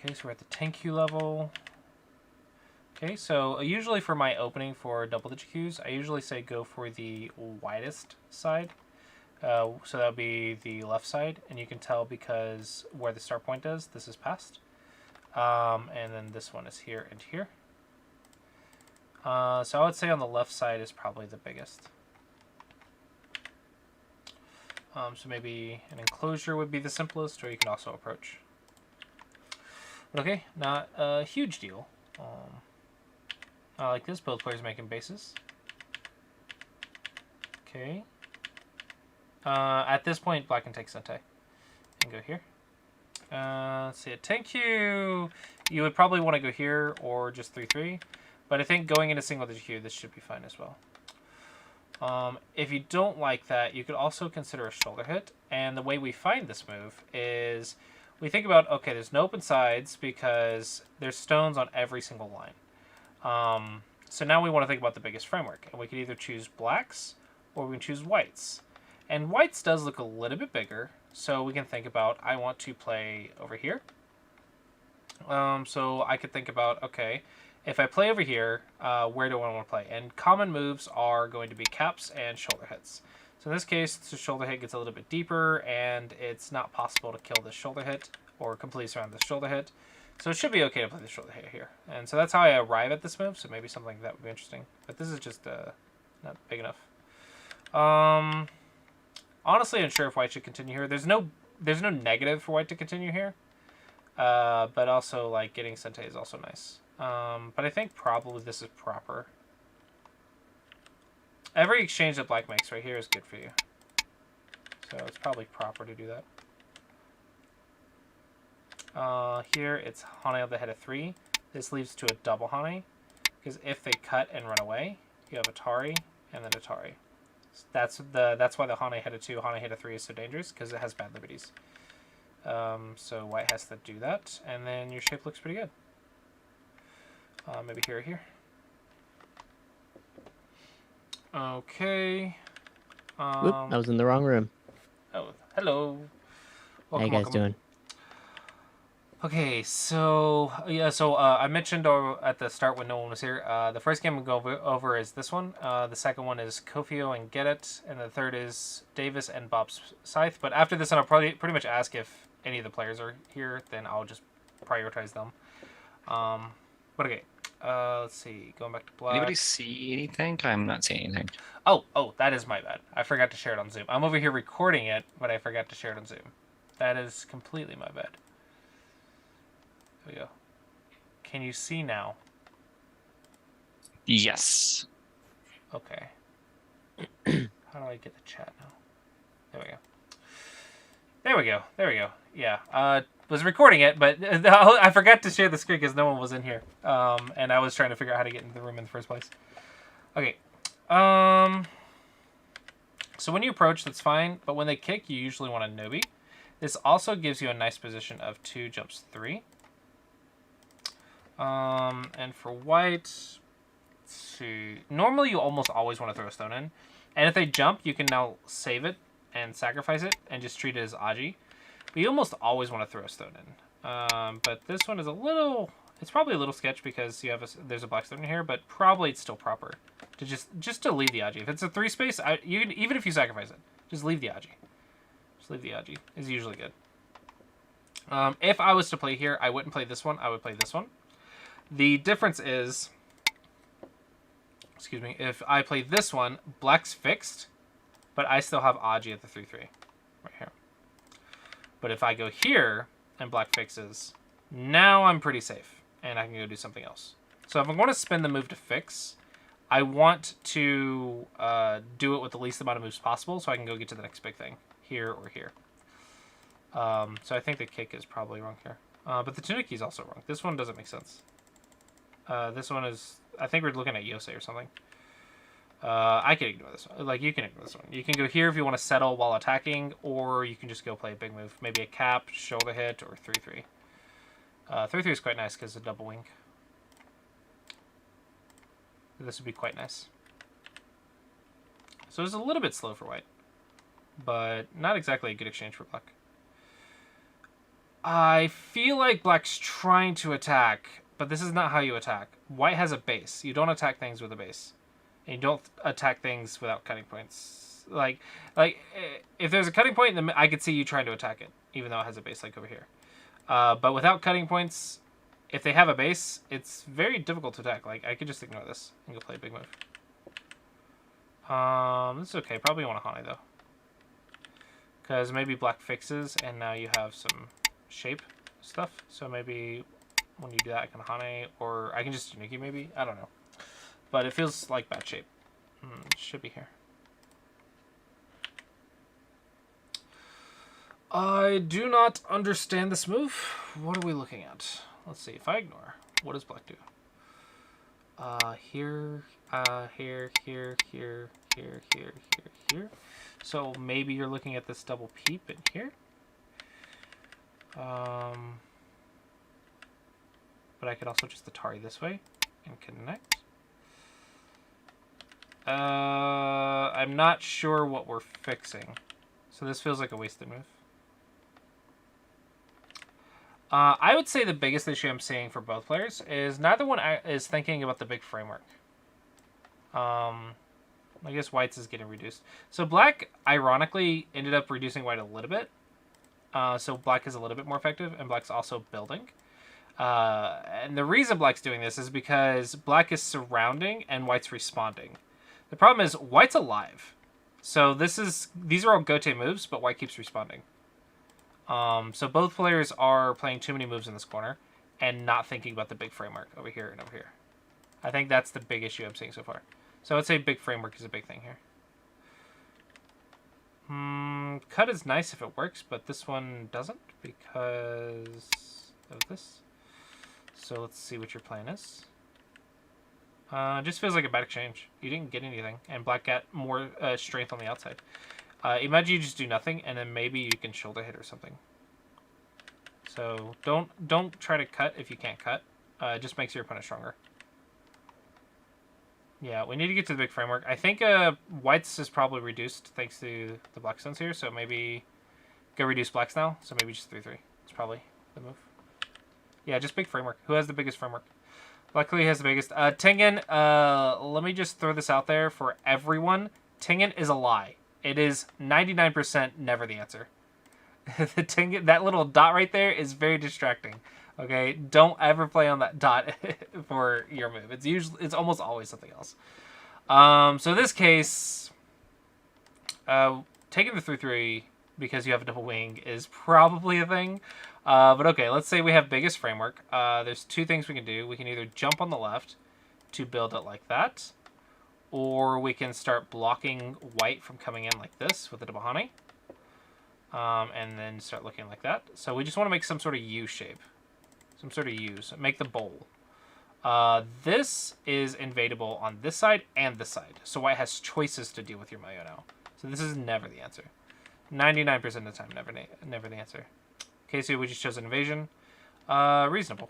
Okay, so we're at the Takeru level. Okay, so usually for my opening for double-digit Qs, I usually say go for the widest side. So that would be the left side, and you can tell because where the start point is, this is past. And then this one is here and here. So I would say on the left side is probably the biggest. So maybe an enclosure would be the simplest, or you can also approach. Okay, not a huge deal. I like this. Both players making bases. Okay. At this point, black can take Sente. And go here. Let's see, thank you. You would probably want to go here or just 3-3. But I think going into single digit Q, this should be fine as well. If you don't like that, you could also consider a shoulder hit. And the way we find this move is we think about, okay, there's no open sides because there's stones on every single line. So now we want to think about the biggest framework. And we could either choose blacks or we can choose whites. And whites does look a little bit bigger. So we can think about, I want to play over here. So I could think about, okay, if I play over here, where do I want to play? And common moves are going to be caps and shoulder hits. So in this case, the shoulder hit gets a little bit deeper, and it's not possible to kill this shoulder hit or completely surround this shoulder hit. So it should be okay to play the shoulder hit here. And so that's how I arrive at this move, so maybe something that would be interesting. But this is just not big enough. Honestly, unsure if white should continue here. There's no negative for white to continue here. But also, like, getting Sente is also nice. But I think probably this is proper. Every exchange that black makes right here is good for you. So it's probably proper to do that. Here it's Hane on the head of 3. This leads to a double Hane. Because if they cut and run away, you have Atari and then Atari. That's why the Hane head of 2, Hane head of 3 is so dangerous, because it has bad liberties. So white has to do that, and then your shape looks pretty good. Maybe here or here. Okay. Whoop, I was in the wrong room. Oh, hello. Welcome, How you guys doing? Okay, so yeah, I mentioned at the start when no one was here. The first game we'll go over is this one. The second one is Kofio and Get It, and the third is Davis and Bob's Scythe. But after this one, I'll probably pretty much ask if any of the players are here. Then I'll just prioritize them. But okay, let's see. Going back to black. Anybody see anything? I'm not seeing anything. Oh, that is my bad. I forgot to share it on Zoom. I'm over here recording it, but I forgot to share it on Zoom. That is completely my bad. There we go. Can you see now? Yes. Okay. How do I get the chat now? There we go. There we go. There we go. Yeah. Was recording it, but I forgot to share the screen because no one was in here. And I was trying to figure out how to get into the room in the first place. Okay. So when you approach, that's fine. But when they kick, you usually want a Nobi. This also gives you a nice position of 2 jumps 3. And for white, let's see. Normally you almost always want to throw a stone in. And if they jump, you can now save it and sacrifice it and just treat it as Aji. But you almost always want to throw a stone in. But this one is it's probably a little sketch because there's a black stone in here, but probably it's still proper to just to leave the Aji. If it's a 3 space, even if you sacrifice it, just leave the Aji. Just leave the Aji. Is usually good. If I was to play here, I wouldn't play this one. I would play this one. The difference is, excuse me, if I play this one, black's fixed, but I still have Aji at the 3-3 right here. But if I go here and black fixes, now I'm pretty safe and I can go do something else. So if I'm going to spin the move to fix, I want to do it with the least amount of moves possible so I can go get to the next big thing here or here. So I think the kick is probably wrong here. But the Tanuki is also wrong. This one doesn't make sense. This one is, I think we're looking at Yosei or something. I can ignore this one. Like, you can ignore this one. You can go here if you want to settle while attacking, or you can just go play a big move. Maybe a cap, shoulder hit, or 3-3. 3-3 is quite nice because it's a double wing. This would be quite nice. So it's a little bit slow for white, but not exactly a good exchange for black. I feel like black's trying to attack, but this is not how you attack. White has a base. You don't attack things with a base. And you don't attack things without cutting points. Like, if there's a cutting point, then I could see you trying to attack it, even though it has a base like over here. But without cutting points, if they have a base, it's very difficult to attack. Like, I could just ignore this and go play a big move. This is okay. Probably want to Hane, though. Because maybe black fixes, and now you have some shape stuff. So maybe when you do that, I can Hane, or I can just Tanuki maybe. I don't know. But it feels like bad shape. It should be here. I do not understand this move. What are we looking at? Let's see. If I ignore, what does black do? Here, here, here, here, here, here, here, here. So maybe you're looking at this double peep in here. But I could also just Atari this way and connect. I'm not sure what we're fixing. So this feels like a wasted move. I would say the biggest issue I'm seeing for both players is neither one is thinking about the big framework. I guess white's is getting reduced. So black, ironically, ended up reducing white a little bit. So black is a little bit more effective, and black's also building. And the reason black's doing this is because black is surrounding and white's responding. The problem is white's alive. So these are all Gote moves, but white keeps responding. So both players are playing too many moves in this corner and not thinking about the big framework over here and over here. I think that's the big issue I'm seeing so far. So I'd say big framework is a big thing here. Cut is nice if it works, but this one doesn't because of this. So let's see what your plan is. Just feels like a bad exchange. You didn't get anything, and black got more strength on the outside. Imagine you just do nothing, and then maybe you can shoulder hit or something. So don't try to cut if you can't cut. It just makes your opponent stronger. Yeah, we need to get to the big framework. I think white's is probably reduced thanks to the black stones here, so maybe go reduce blacks now. So maybe just 3-3. It's probably the move. Yeah, just big framework. Who has the biggest framework? Luckily, he has the biggest. Tengen, let me just throw this out there for everyone. Tengen is a lie. It is 99% never the answer. The Tengen, that little dot right there is very distracting. Okay, don't ever play on that dot for your move. It's almost always something else. So in this case, taking the 3-3 because you have a double wing is probably a thing. But okay, let's say we have biggest framework. There's two things we can do. We can either jump on the left to build it like that, or we can start blocking white from coming in like this with the double Hane. And then start looking like that. So we just want to make some sort of U shape. Some sort of U. So make the bowl. This is invadable on this side and this side. So white has choices to deal with your Mayo now. So this is never the answer. 99% of the time, never the answer. Okay, so we just chose an invasion. Reasonable.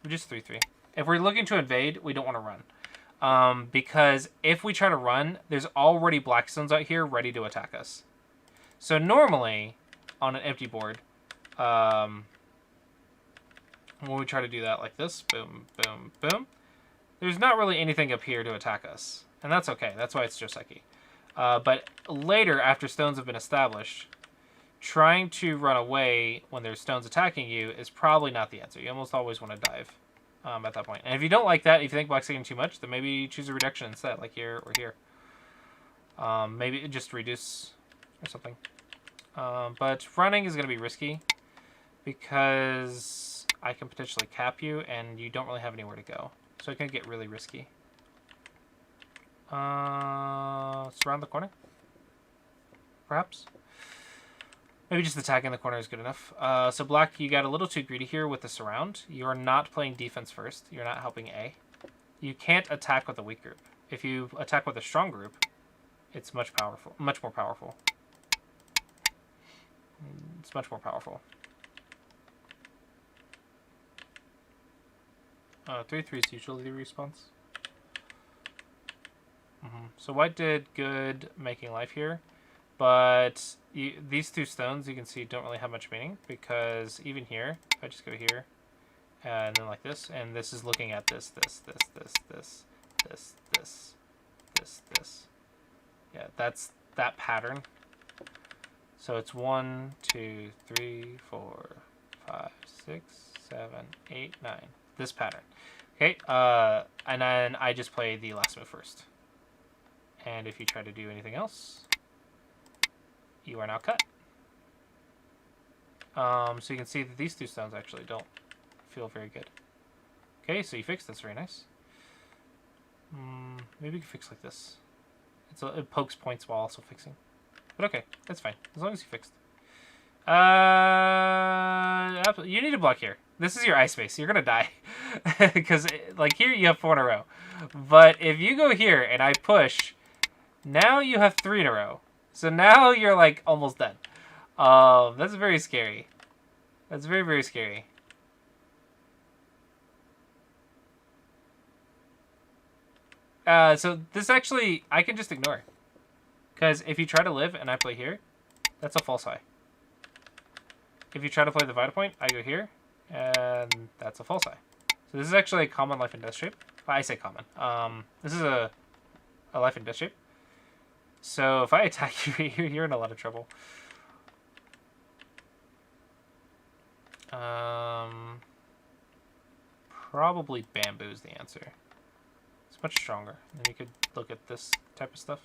We just 3-3. If we're looking to invade, we don't want to run. Because if we try to run, there's already black stones out here ready to attack us. So normally, on an empty board, when we try to do that like this, boom, boom, boom, there's not really anything up here to attack us. And that's okay. That's why it's Joseki. But later, after stones have been established, trying to run away when there's stones attacking you is probably not the answer. You almost always want to dive at that point. And if you don't like that, if you think black's getting too much, then maybe choose a reduction instead, like here or here. Maybe just reduce or something. But running is going to be risky because I can potentially cap you and you don't really have anywhere to go. So it can get really risky. Surround the corner? Perhaps? Maybe just attacking the corner is good enough. So black, you got a little too greedy here with the surround. You're not playing defense first. You're not helping A. You can't attack with a weak group. If you attack with a strong group, it's much more powerful. It's much more powerful. 3-3 is usually the response. So white did good making life here. But these two stones, you can see, don't really have much meaning, because even here, if I just go here, and then like this, and this is looking at this. Yeah, that's that pattern. So it's 1, 2, 3, 4, 5, 6, 7, 8, 9. This pattern. Okay, and then I just play the last move first. And if you try to do anything else, you are now cut. So you can see that these two stones actually don't feel very good. Okay, so you fixed this, very nice. Maybe you can fix like this. It pokes points while also fixing. But okay, that's fine, as long as you fixed. You need to block here. This is your ice base. You're gonna die. Because, like, here you have 4 in a row. But if you go here and I push, now you have 3 in a row. So now you're, like, almost dead. That's very scary. That's very, very scary. So this actually, I can just ignore. Because if you try to live and I play here, that's a false high. If you try to play the Vita Point, I go here, and that's a false high. So this is actually a common life and death shape. I say common. This is a life and death shape. So if I attack you, you're in a lot of trouble. Probably bamboo is the answer. It's much stronger. And you could look at this type of stuff.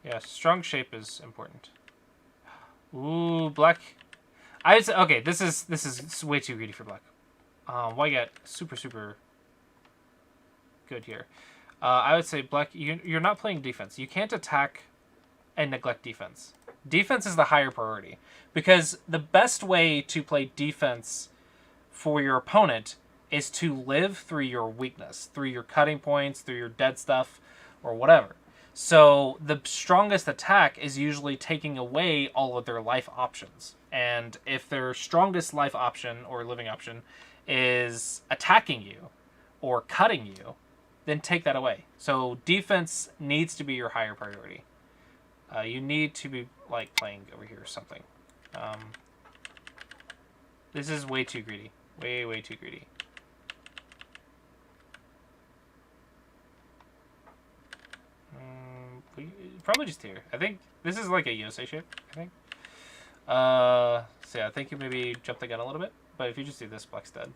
Yeah, strong shape is important. Ooh, black. I'd say, okay, this is way too greedy for black. White got super good here. I would say black. You're not playing defense. You can't attack and neglect defense. Defense is the higher priority, because the best way to play defense for your opponent is to live through your weakness, through your cutting points, through your dead stuff, or whatever. So the strongest attack is usually taking away all of their life options. And if their strongest life option or living option is attacking you or cutting you, then take that away. So defense needs to be your higher priority. You need to be like playing over here or something. This is way too greedy. Way too greedy. Probably just here. I think this is like a Yosei shape, I think. So yeah, I think you maybe jump the gun a little bit. But if you just do this, black's dead.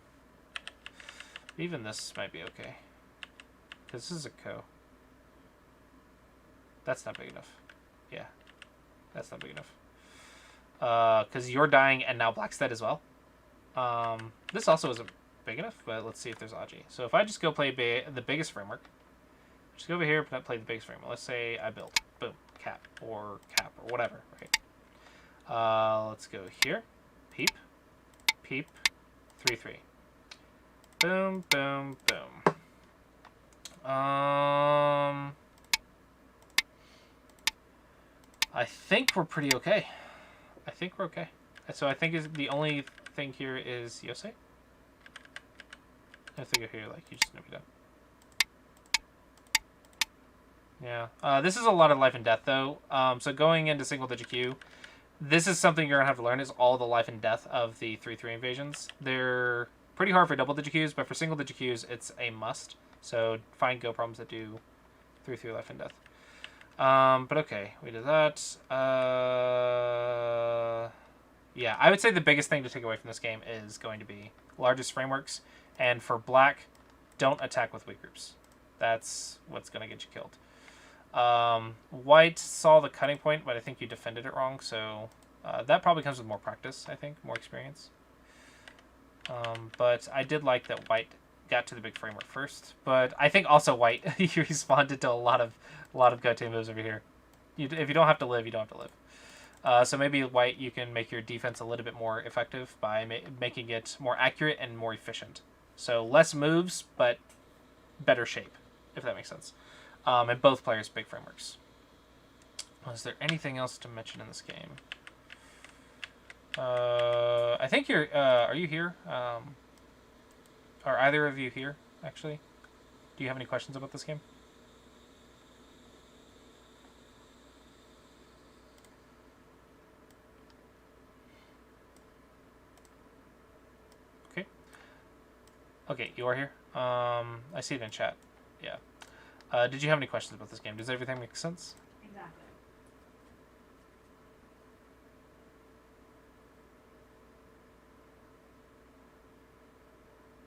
Even this might be okay. Because this is a Ko. That's not big enough. Yeah. That's not big enough. Because you're dying and now black's dead as well. This also isn't big enough, but let's see if there's Aji. So if I just go play the biggest framework, just go over here and play the biggest framework. Let's say I built. Boom. Cap or whatever, right? Let's go here. Peep. Peep. 3-3. Boom, boom, boom. I think we're pretty okay. I think we're okay. So I think the only thing here is Yosei. I think here, like, you just never done. Yeah. This is a lot of life and death, though. So going into single-digit Q, this is something you're going to have to learn, is all the life and death of the 3-3 invasions. They're pretty hard for double-digit Qs, but for single-digit Qs, it's a must. So find Go problems that do 3-3 life and death. But okay, we did that. Yeah, I would say the biggest thing to take away from this game is going to be largest frameworks. And for black, don't attack with weak groups. That's what's going to get you killed. White saw the cutting point, but I think you defended it wrong. So that probably comes with more practice, I think, more experience. But I did like that white got to the big framework first. But I think also white, you responded to a lot of go-to moves over here. If you don't have to live, you don't have to live. So maybe white, you can make your defense a little bit more effective by making it more accurate and more efficient. So less moves, but better shape, if that makes sense. And both players big frameworks. Is there anything else to mention in this game? I think you're. Are you here? Are either of you here? Actually, do you have any questions about this game? Okay, you are here. I see it in chat. Yeah. Did you have any questions about this game? Does everything make sense? Exactly.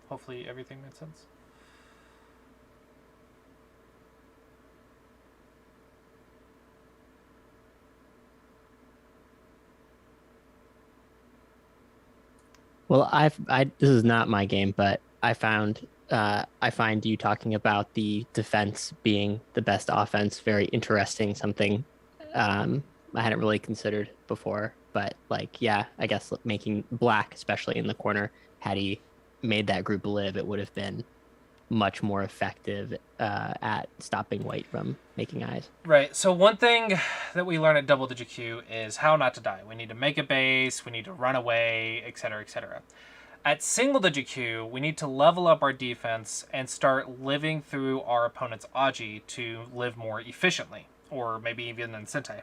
Hopefully everything made sense. Well, this is not my game, but I find you talking about the defense being the best offense very interesting. Something I hadn't really considered before, but like, yeah, I guess making black, especially in the corner, had he made that group live, it would have been much more effective at stopping white from making eyes. Right. So one thing that we learn at double digit Q is how not to die. We need to make a base, we need to run away, etc., etc. At single digit Q, we need to level up our defense and start living through our opponent's Aji to live more efficiently, or maybe even in Sentai.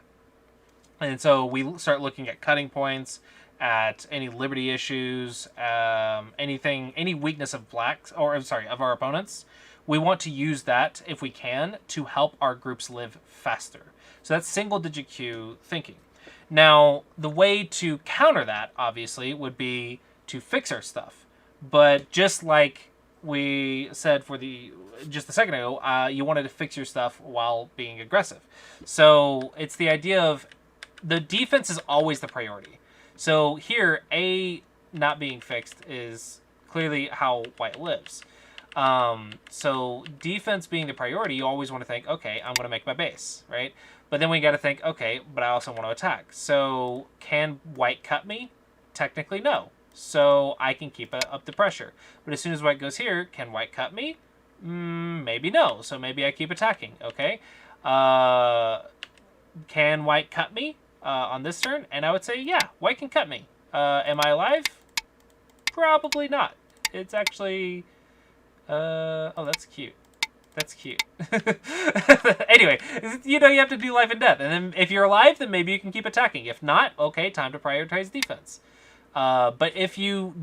And so we start looking at cutting points, at any liberty issues, any weakness of of our opponents. We want to use that, if we can, to help our groups live faster. So that's single digit Q thinking. Now, the way to counter that, obviously, would be to fix our stuff. But just like we said just a second ago, you wanted to fix your stuff while being aggressive. So it's the idea of the defense is always the priority. So here, A not being fixed is clearly how white lives. So defense being the priority, you always want to think, okay, I'm going to make my base, right? But then we got to think, okay, but I also want to attack. So can white cut me? Technically, no. So I can keep up the pressure. But as soon as white goes here, can white cut me? Maybe no. So maybe I keep attacking, okay? Can white cut me on this turn? And I would say, yeah, white can cut me. Am I alive? Probably not. It's actually... oh, that's cute. That's cute. Anyway, you have to do life and death. And then if you're alive, then maybe you can keep attacking. If not, okay, time to prioritize defense. But if you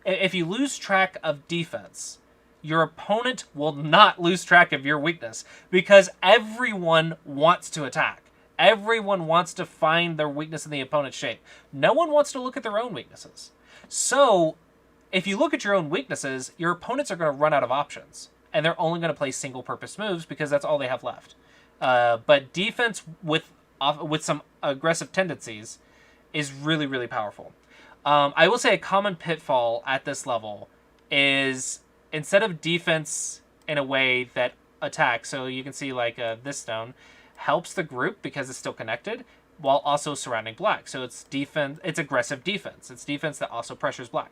lose track of defense, your opponent will not lose track of your weakness because everyone wants to attack. Everyone wants to find their weakness in the opponent's shape. No one wants to look at their own weaknesses. So if you look at your own weaknesses, your opponents are going to run out of options. And they're only going to play single-purpose moves because that's all they have left. But defense with some aggressive tendencies is really, really powerful. I will say a common pitfall at this level is instead of defense in a way that attacks, so you can see like this stone, helps the group because it's still connected, while also surrounding black. So it's defense. It's aggressive defense. It's defense that also pressures black.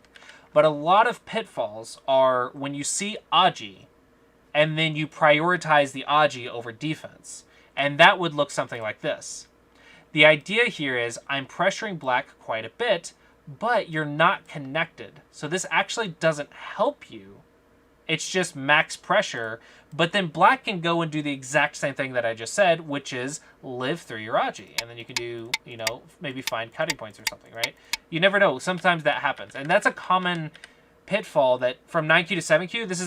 But a lot of pitfalls are when you see Aji, and then you prioritize the Aji over defense. And that would look something like this. The idea here is I'm pressuring black quite a bit, but you're not connected. So this actually doesn't help you. It's just max pressure, but then black can go and do the exact same thing that I just said, which is live through your Aji. And then you can do, maybe find cutting points or something, right? You never know. Sometimes that happens. And that's a common pitfall that from 9Q to 7Q, this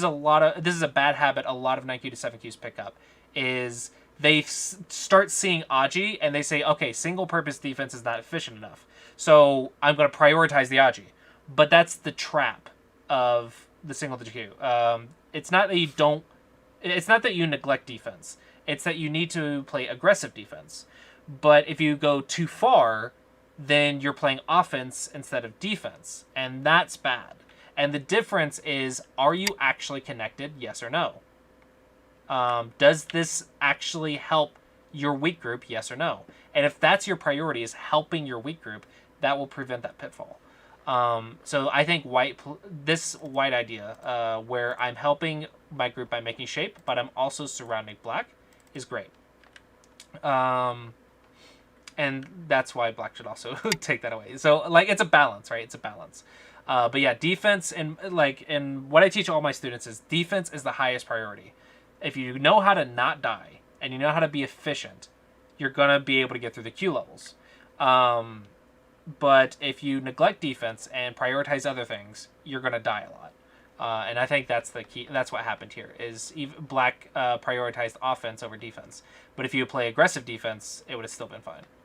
is a bad habit a lot of 9Q to 7Qs pick up, is they start seeing Aji and they say, okay, single purpose defense is not efficient enough. So I'm going to prioritize the Aji. But that's the trap of the single digit Q. It's not that you neglect defense. It's that you need to play aggressive defense. But if you go too far, then you're playing offense instead of defense. And that's bad. And the difference is, are you actually connected, yes or no? Does this actually help your weak group, yes or no? And if that's your priority, is helping your weak group, that will prevent that pitfall. So I think this white idea, where I'm helping my group by making shape, but I'm also surrounding black, is great. And that's why black should also take that away. So it's a balance, right? It's a balance. But yeah, defense and what I teach all my students is defense is the highest priority. If you know how to not die and you know how to be efficient, you're gonna be able to get through the Q levels. But if you neglect defense and prioritize other things, you're gonna die a lot. And I think that's the key. That's what happened here. Is black prioritized offense over defense. But if you play aggressive defense, it would have still been fine.